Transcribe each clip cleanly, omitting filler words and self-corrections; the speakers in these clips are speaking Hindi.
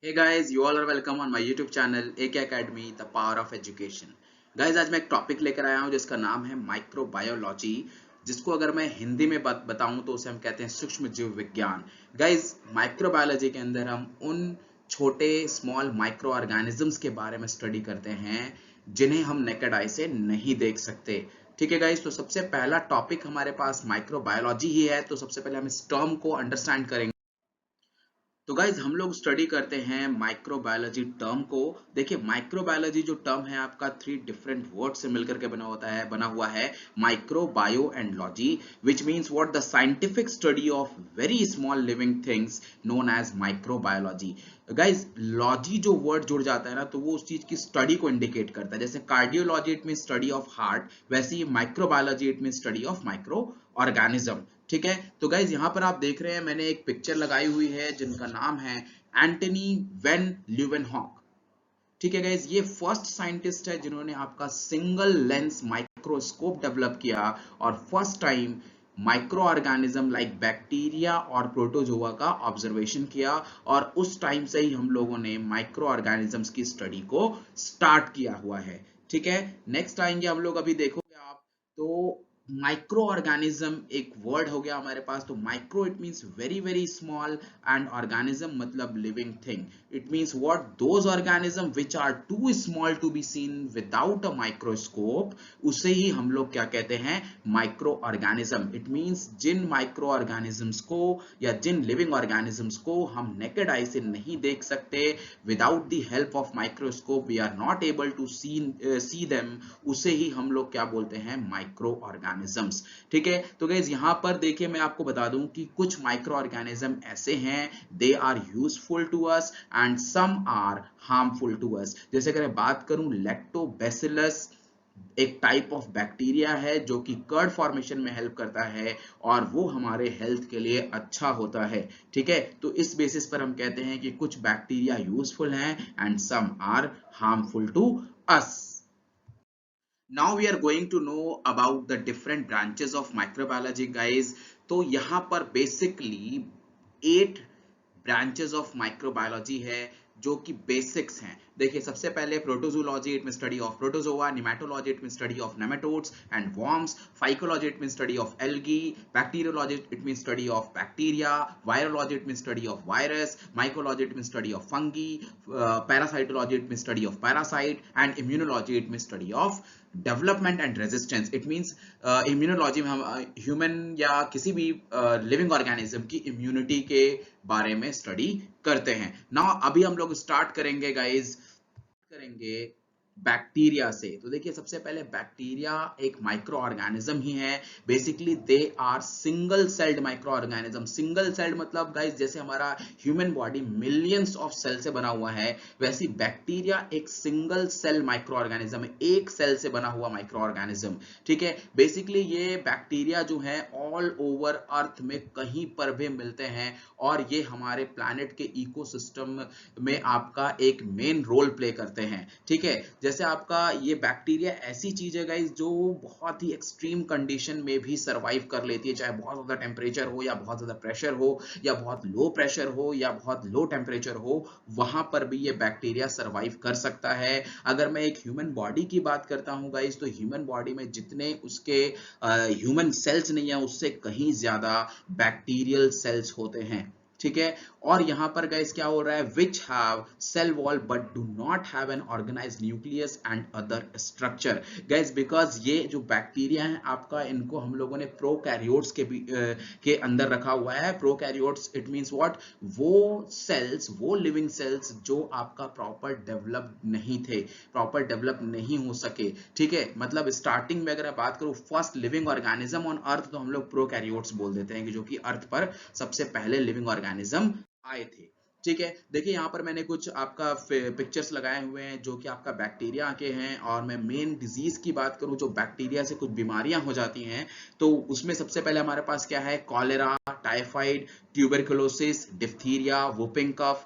Hey guys, you all are welcome on my YouTube channel AK Academy, The Power of Education. Guys, आज मैं एक टॉपिक लेकर आया हूँ जिसका नाम है माइक्रोबायोलॉजी, जिसको अगर मैं हिंदी में बताऊं तो उसे हम कहते हैं सूक्ष्म जीव विज्ञान। गाइज, माइक्रोबायोलॉजी के अंदर हम उन छोटे स्मॉल माइक्रो ऑर्गेनिजम्स के बारे में स्टडी करते हैं जिन्हें हम नेकेड आई से नहीं देख सकते। ठीक है गाइज, तो सबसे पहला टॉपिक हमारे पास माइक्रोबायोलॉजी ही है, तो सबसे पहले हम इस टर्म को अंडरस्टैंड करेंगे। तो गाइज हम लोग स्टडी करते हैं माइक्रोबायोलॉजी टर्म को। देखिए, माइक्रोबायोलॉजी जो टर्म है आपका 3 डिफरेंट वर्ड से मिलकर के बना हुआ है micro bio and logy, which means what the scientific study of very small living things known as microbiology. Guys, logy जो वर्ड जुड़ जाता है ना, तो वो उस चीज की स्टडी को इंडिकेट करता है। जैसे cardiology it mean study of heart, वैसे ही microbiology it mean study of micro organism. ठीक है, तो गाइज यहाँ पर आप देख रहे हैं मैंने एक पिक्चर लगाई हुई है जिनका नाम है एंटनी वेन ल्यूवेनहॉक। ठीक है गाइज, ये फर्स्ट साइंटिस्ट है जिन्होंने आपका सिंगल लेंस माइक्रोस्कोप डेवलप किया और first time micro organism like bacteria और प्रोटोजोआ का ऑब्जर्वेशन किया, और उस टाइम से ही हम लोगों ने माइक्रो ऑर्गेनिजम्स की स्टडी को स्टार्ट किया हुआ है। ठीक है, नेक्स्ट आएंगे हम लोग, अभी देखोगे आप तो माइक्रो ऑर्गेनिज्म एक वर्ड हो गया हमारे पास। तो micro it means very very small and organism मतलब living thing. It means what those organism which are too small to be seen without a microscope, उसे ही हम लोग क्या कहते हैं, माइक्रो ऑर्गेनिज्म। इट मींस जिन माइक्रो ऑर्गेनिजम्स को या जिन लिविंग ऑर्गेनिजम्स को हम नेकेड आई से नहीं देख सकते, without the help of microscope we are not able to see them, उसे ही हम लोग क्या बोलते हैं, माइक्रो ऑर्गेनिजम्स। ठीक है, तो गाइस यहाँ पर देखिए मैं आपको बता दूं कि कुछ माइक्रो ऑर्गेनिज्म ऐसे हैं, they are useful to us and some are harmful to us. जैसे अगर मैं बात करूं, लैक्टोबैसिलस एक टाइप ऑफ बैक्टीरिया है जो कि कर्ड फॉर्मेशन में हेल्प करता है और वो हमारे हेल्थ के लिए अच्छा होता है। ठीक है, तो इस बेसिस पर हम कहते हैं कि कुछ बैक्टीरिया यूजफुल हैं and some are harmful to us. Now we are going to know about the different branches of microbiology guys। तो यहाँ पर basically 8 ब्रांचेस ऑफ माइक्रोबायोलॉजी है जो कि बेसिक्स हैं। देखिए, सबसे पहले protozoology it mean study of protozoa, nematology it mean study of nematodes and worms, phycology it mean study of algae, bacteriology it mean study of bacteria, virology it mean study of virus, mycology it mean study of fungi, parasitology it mean study of parasite and immunology it mean study of development and resistance. It means immunology में हम ह्यूमन या किसी भी लिविंग ऑर्गेनिज्म की इम्यूनिटी के बारे में स्टडी करते हैं। नाउ अभी हम लोग स्टार्ट करेंगे गाइस, करेंगे बैक्टीरिया से। तो देखिए, सबसे पहले बैक्टीरिया एक माइक्रो ऑर्गेनिज्म ही है। Basically they are single celled microorganism. Single celled मतलब गाइस, जैसे हमारा human body millions of cell से बना हुआ है, वैसी बैक्टीरिया एक सिंगल सेल माइक्रो ऑर्गेनिज्म है, एक सेल से बना हुआ माइक्रो ऑर्गेनिज्म। ठीक है, बेसिकली ये बैक्टीरिया जो है ऑल ओवर अर्थ में कहीं पर भी मिलते हैं और ये हमारे प्लैनेट के इकोसिस्टम में आपका एक मेन रोल प्ले करते हैं। ठीक है, जैसे आपका ये बैक्टीरिया ऐसी चीज है गाइस जो बहुत ही एक्सट्रीम कंडीशन में भी सरवाइव कर लेती है, चाहे बहुत ज्यादा टेम्परेचर हो या बहुत ज्यादा प्रेशर हो या बहुत लो प्रेशर हो या बहुत लो टेम्परेचर हो, वहां पर भी ये बैक्टीरिया सरवाइव कर सकता है। अगर मैं एक ह्यूमन बॉडी की बात करता हूं गाइस, तो ह्यूमन बॉडी में जितने उसके ह्यूमन सेल्स नहीं है, उससे कहीं ज्यादा बैक्टीरियल सेल्स होते हैं। ठीक है, और यहां पर गाइस क्या हो रहा है, which have cell wall but do not have an organised nucleus and other structure. Guys, because ये जो बैक्टीरिया है आपका, इनको हम लोगों ने प्रोकैरियोट्स के अंदर रखा हुआ है। प्रोकैरियोट्स इट मींस व्हाट, वो सेल्स, वो लिविंग सेल्स जो आपका प्रॉपर डेवलप नहीं थे, प्रॉपर डेवलप नहीं हो सके। ठीक है, मतलब स्टार्टिंग में अगर मैं बात करूं first living organism on earth, तो हम लोग प्रोकैरियोट्स बोल देते हैं कि जो कि अर्थ पर सबसे पहले लिविंग ऑर्गेनिज्म आए थे। ठीक है, देखिए यहाँ पर मैंने कुछ आपका पिक्चर्स लगाए हुए हैं जो कि आपका बैक्टीरिया के हैं, और मैं मेन डिजीज की बात करूं, जो बैक्टीरिया से कुछ बीमारियां हो जाती हैं, तो उसमें सबसे पहले हमारे पास क्या है, cholera, typhoid, tuberculosis, diphtheria, whooping cough,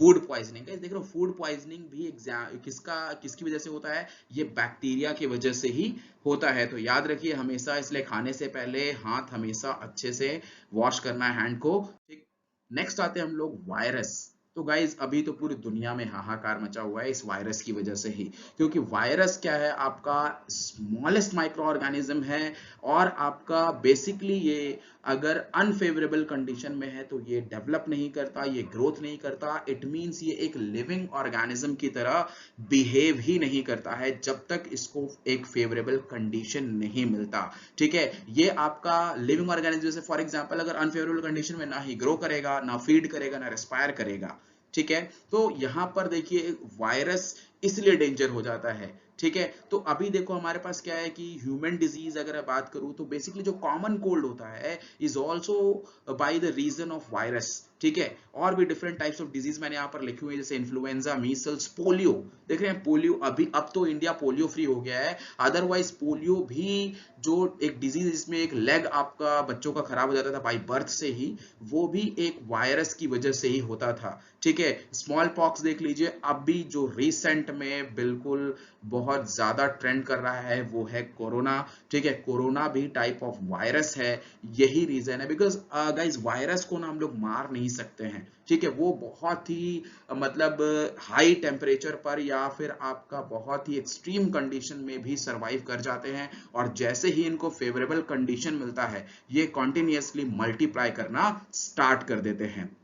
food poisoning. देख रहे हो, फूड पॉइजनिंग भी किसकी वजह से होता है, ये बैक्टीरिया की वजह से ही होता है। तो याद रखिए हमेशा, इसलिए खाने से पहले हाथ हमेशा अच्छे से वॉश करना है, हैंड को। ठीक, नेक्स्ट आते हैं हम लोग वायरस। तो गाइज अभी तो पूरी दुनिया में हाहाकार मचा हुआ है इस वायरस की वजह से ही, क्योंकि वायरस क्या है, आपका स्मॉलेस्ट माइक्रो ऑर्गेनिज्म है और आपका बेसिकली ये अगर अनफेवरेबल कंडीशन में है तो ये डेवलप नहीं करता, ये ग्रोथ नहीं करता। इट मींस ये एक लिविंग ऑर्गेनिज्म की तरह बिहेव ही नहीं करता है जब तक इसको एक फेवरेबल कंडीशन नहीं मिलता। ठीक है, ये आपका लिविंग ऑर्गेनिज्म जैसे फॉर एग्जांपल अगर अनफेवरेबल कंडीशन में ना ही ग्रो करेगा, ना फीड करेगा, ना रेस्पायर करेगा। ठीक है, तो यहां पर देखिए वायरस इसलिए डेंजर हो जाता है। ठीक है, तो अभी देखो हमारे पास क्या है कि ह्यूमन डिजीज अगर बात करूं तो बेसिकली जो कॉमन कोल्ड होता है is also by the reason of virus. ठीक है, और भी डिफरेंट टाइप्स ऑफ डिजीज मैंने यहाँ पर लिखे हुए हैं जैसे इन्फ्लुएंजा, मीसल्स, पोलियो। देख रहे हैं पोलियो, अभी अब तो इंडिया पोलियो फ्री हो गया है, अदरवाइज पोलियो भी जो एक डिजीज जिसमें एक लेग आपका बच्चों का खराब हो जाता था बाई बर्थ से ही, वो भी एक वायरस की वजह से ही होता था। ठीक है, स्मॉल पॉक्स देख लीजिए, अभी जो रिसेंट में बिल्कुल बहुत ज्यादा ट्रेंड कर रहा है वो है कोरोना। ठीक है, कोरोना भी टाइप ऑफ वायरस है, यही रीजन है बिकॉज गाइज वायरस को ना हम लोग मार नहीं सकते हैं। ठीक है, वो बहुत ही मतलब हाई टेम्परेचर पर या फिर आपका बहुत ही एक्सट्रीम कंडीशन में भी सरवाइव कर जाते हैं, और जैसे ही इनको फेवरेबल कंडीशन मिलता है ये कॉन्टिन्यूसली मल्टीप्लाई करना स्टार्ट कर देते हैं।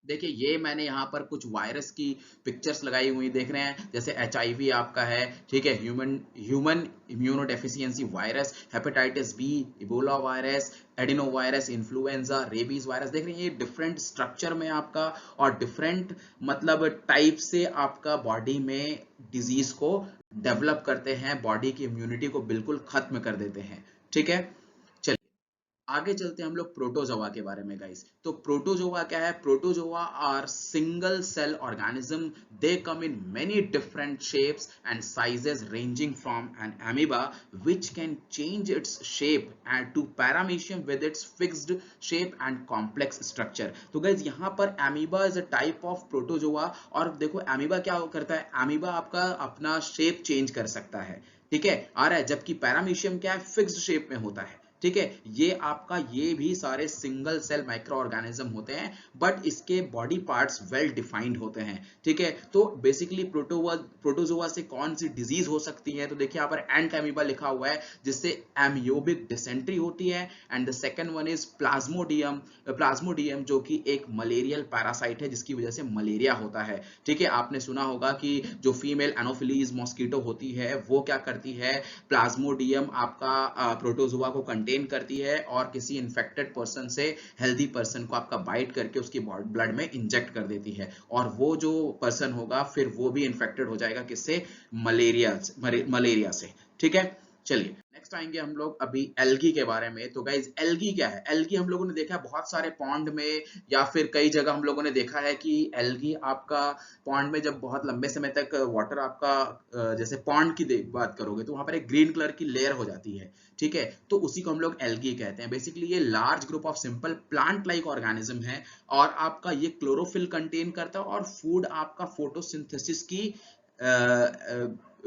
देखिए ये मैंने यहाँ पर कुछ वायरस की पिक्चर्स लगाई हुई देख रहे हैं, जैसे HIV आपका है। ठीक है, human immunodeficiency virus, hepatitis B, Ebola virus, adenovirus, influenza, rabies virus. देख रहे हैं ये डिफरेंट स्ट्रक्चर में आपका और डिफरेंट मतलब टाइप से आपका बॉडी में डिजीज को डेवलप करते हैं, बॉडी की इम्यूनिटी को बिल्कुल खत्म कर देते हैं। ठीक है, आगे चलते हैं हम लोग प्रोटोजोआ के बारे में गाइस। तो प्रोटोजोआ क्या है? Protozoa are single cell organism, they come in many different shapes and sizes ranging from an amoeba which can change its shape and to paramecium with its fixed shape and complex structure. तो गाइस यहाँ पर amoeba is a type of protozoa, और देखो अमीबा क्या करता है, अमीबा आपका अपना शेप चेंज कर सकता है। ठीक है, आ रहा है, जबकि पैरामीशियम क्या है, फिक्स्ड शेप में होता है। ठीक है, ये आपका ये भी सारे सिंगल सेल माइक्रो ऑर्गेनिज्म होते हैं, बट इसके बॉडी पार्ट्स वेल डिफाइंड होते हैं। ठीक है, तो बेसिकली प्रोटोजोआ से कौन सी डिजीज हो सकती है, तो देखिए यहाँ पर एंट अमीबा लिखा हुआ है जिससे एमियोबिक डिसेंट्री होती है, and the second one is Plasmodium जो कि एक मलेरियल पैरासाइट है जिसकी वजह से मलेरिया होता है। ठीक है, आपने सुना होगा कि जो फीमेल एनोफिलीज मॉस्किटो होती है वो क्या करती है, प्लाज्मोडियम आपका प्रोटोजोआ को कंटेन करती है और किसी इन्फेक्टेड पर्सन से हेल्दी पर्सन को आपका बाइट करके उसकी ब्लड में इंजेक्ट कर देती है, और वो जो पर्सन होगा फिर वो भी इन्फेक्टेड हो जाएगा किससे, मलेरिया से। ठीक है, चलिए नेक्स्ट आएंगे हम लोग अभी एल्गी के बारे में। तो गाइज एल्गी क्या है, एल्गी हम लोगों ने देखा है बहुत सारे पॉन्ड में या फिर कई जगह हम लोगों ने देखा है कि एल्गी आपका पॉन्ड में जब बहुत लंबे समय तक वाटर आपका जैसे पॉन्ड की बात करोगे तो वहां पर एक ग्रीन कलर की लेयर हो जाती है। ठीक है, तो उसी को हम लोग एल्गी कहते हैं। बेसिकली ये large group of simple plant like organism है, और आपका ये क्लोरोफिल कंटेन करता है और फूड आपका फोटोसिंथेसिस की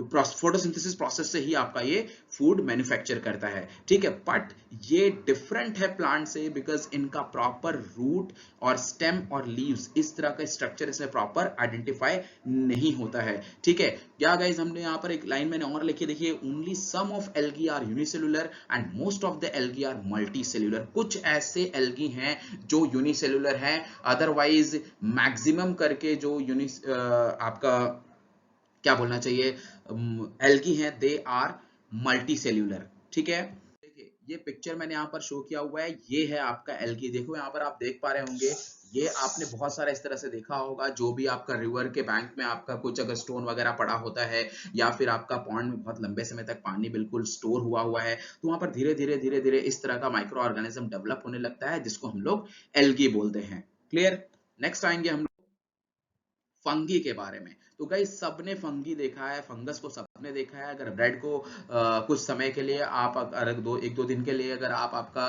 फोटोसिंथेसिस प्रोसेस से ही आपका ये फूड मैन्युफैक्चर करता है। ठीक है, बट ये डिफरेंट है प्लांट से बिकॉज इनका प्रॉपर रूट और स्टेम और लीव्स इस तरह का स्ट्रक्चर इसमें प्रॉपर आइडेंटिफाई नहीं होता है। ठीक है, क्या गाइस हमने यहाँ पर एक लाइन मैंने और लिखी, देखिए only some of algae are unicellular and most of the algae are multicellular. कुछ ऐसे एल्गी हैं जो यूनिसेलुलर हैं, अदरवाइज मैक्सिमम करके जो आपका क्या बोलना चाहिए एल्गी हैं दे आर मल्टी सेल्यूलर। ठीक है, देखिए ये पिक्चर मैंने यहाँ पर शो किया हुआ है, ये है आपका एल्गी। देखो यहाँ पर आप देख पा रहे होंगे, ये आपने बहुत सारा इस तरह से देखा होगा, जो भी आपका रिवर के बैंक में आपका कुछ अगर स्टोन वगैरह पड़ा होता है या फिर आपका पॉन्ड में बहुत लंबे समय तक पानी बिल्कुल स्टोर हुआ है, तो वहां पर धीरे धीरे इस तरह का माइक्रो ऑर्गेनिज्म डेवलप होने लगता है जिसको हम लोग एल्गी बोलते हैं। क्लियर, नेक्स्ट आएंगे हम फंगी के बारे में। तो गाइस सबने फंगी देखा है, फंगस को सबने देखा है। अगर ब्रेड को कुछ समय के लिए आप अगर एक दो दिन के लिए अगर आप आपका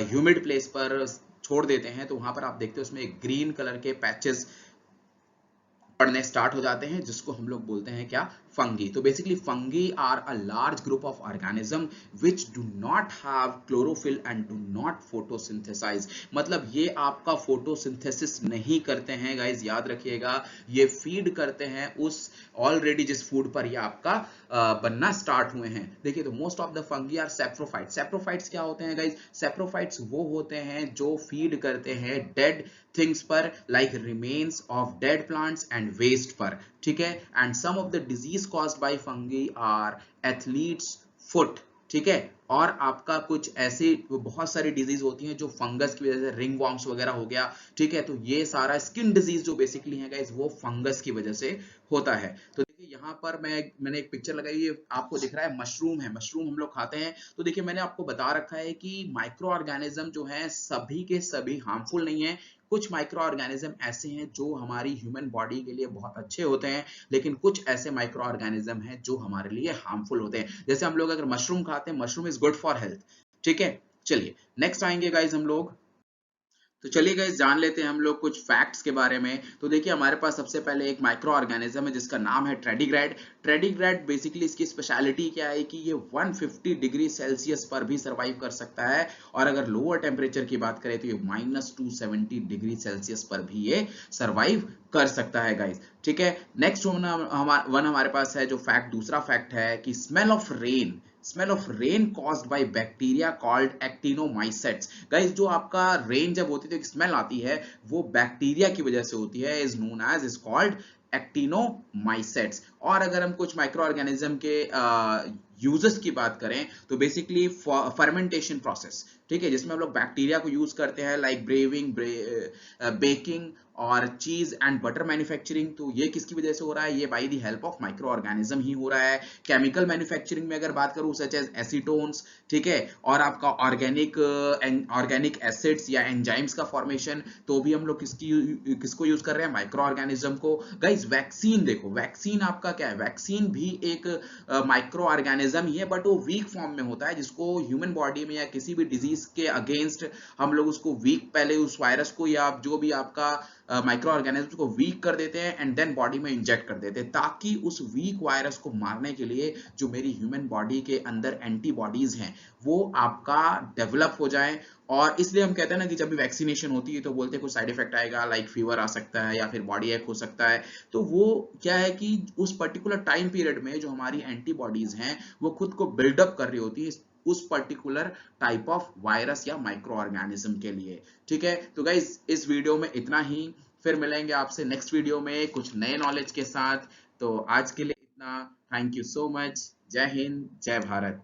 ह्यूमिड प्लेस पर छोड़ देते हैं तो वहां पर आप देखते हो उसमें ग्रीन कलर के पैचेस पड़ने स्टार्ट हो जाते हैं जिसको हम लोग बोलते हैं क्या, fungi. तो basically fungi are a large group of organism which do not have chlorophyll and do not photosynthesize. मतलब ये आपका photosynthesis नहीं करते हैं guys, याद रखिएगा, ये feed करते हैं उस already जिस food पर ये आपका बनना start हुए हैं. देखिए तो most of the fungi are saprophytes. Saprophytes क्या होते हैं guys? Saprophytes वो होते हैं जो feed करते हैं dead things पर, like remains of dead plants and waste पर, ठीक है. And some of the disease caused by fungi are athlete's foot, ठीक है. और आपका कुछ ऐसे बहुत सारी डिजीज होती हैं जो फंगस की वजह से, रिंग वॉर्म्स वगैरह हो गया, ठीक है. तो ये सारा स्किन डिजीज जो बेसिकली है गाइस वो फंगस की वजह से होता है. तो देखिए यहाँ पर मैंने एक पिक्चर लगाई है, आपको दिख रहा है मशरूम है, मशरूम हम लोग खाते हैं. तो देखिए मैंने आपको बता रखा है कि माइक्रो ऑर्गेनिज्म जो है सभी के सभी हार्मफुल नहीं है. कुछ माइक्रो ऑर्गेनिज्म ऐसे हैं जो हमारी ह्यूमन बॉडी के लिए बहुत अच्छे होते हैं, लेकिन कुछ ऐसे माइक्रो ऑर्गेनिज्म हैं जो हमारे लिए हार्मफुल होते हैं. जैसे हम लोग अगर मशरूम खाते हैं, mushroom is good for health, ठीक है. चलिए नेक्स्ट आएंगे गाइज हम लोग. तो चलिए गाइस जान लेते हैं हम लोग कुछ फैक्ट्स के बारे में. तो देखिए हमारे पास सबसे पहले एक माइक्रो ऑर्गेनिज्म है जिसका नाम है ट्रेडिग्रेड. ट्रेडिग्रेड बेसिकली इसकी स्पेशलिटी क्या है कि ये 150 डिग्री सेल्सियस पर भी सर्वाइव कर सकता है, और अगर लोअर टेम्परेचर की बात करें तो ये -270 डिग्री सेल्सियस पर भी ये सर्वाइव कर सकता है गाइस, ठीक है. नेक्स्ट वन हमारे पास है जो फैक्ट, दूसरा फैक्ट है कि smell of rain caused by bacteria called actinomycetes. Guys जो आपका रेन जब होती है तो एक स्मेल आती है, वो बैक्टीरिया की वजह से होती है, is known as is called actinomycetes. और अगर हम कुछ माइक्रो ऑर्गेनिज्म के यूजेस की बात करें तो बेसिकली फर्मेंटेशन प्रोसेस, ठीक है, जिसमें हम लोग बैक्टीरिया को यूज करते हैं, लाइक ब्रेविंग, बेकिंग और चीज एंड बटर मैन्युफैक्चरिंग. तो ये किसकी वजह से हो रहा है? ये by the help of micro organism ही हो रहा है. केमिकल मैन्युफैक्चरिंग में अगर बात करूं सच एज एसीटोन्स, ठीक है, और आपका ऑर्गेनिक एसिड्स या एंजाइम्स का फॉर्मेशन, तो भी हम लोग किसको यूज कर रहे हैं? माइक्रो ऑर्गेनिज्म को. गाइस वैक्सीन देखो, वैक्सीन आपका क्या है? वैक्सीन भी एक माइक्रो ऑर्गेनिज्म ही है, बट वो वीक फॉर्म में होता है, जिसको ह्यूमन बॉडी में या किसी भी डिजीज के अगेंस्ट हम लोग उसको वीक, पहले उस वायरस को या जो भी आपका माइक्रो ऑर्गेनिज्म को वीक कर देते हैं एंड देन बॉडी में इंजेक्ट कर देते हैं, ताकि उस वीक वायरस को मारने के लिए जो मेरी ह्यूमन बॉडी के अंदर एंटीबॉडीज हैं वो आपका डेवलप हो जाए. और इसलिए हम कहते हैं ना कि जब भी वैक्सीनेशन होती है तो बोलते हैं कुछ साइड इफेक्ट आएगा, लाइक फीवर आ सकता है या फिर बॉडी एक हो सकता है. तो वो क्या है कि उस पर्टिकुलर टाइम पीरियड में जो हमारी एंटीबॉडीज हैं वो खुद को बिल्डअप कर रही होती है उस पर्टिकुलर टाइप ऑफ वायरस या माइक्रो ऑर्गेनिज्म के लिए, ठीक है. तो गाइस इस वीडियो में इतना ही, फिर मिलेंगे आपसे नेक्स्ट वीडियो में कुछ नए नॉलेज के साथ. तो आज के लिए इतना. Thank you so much. जय हिंद, जय भारत.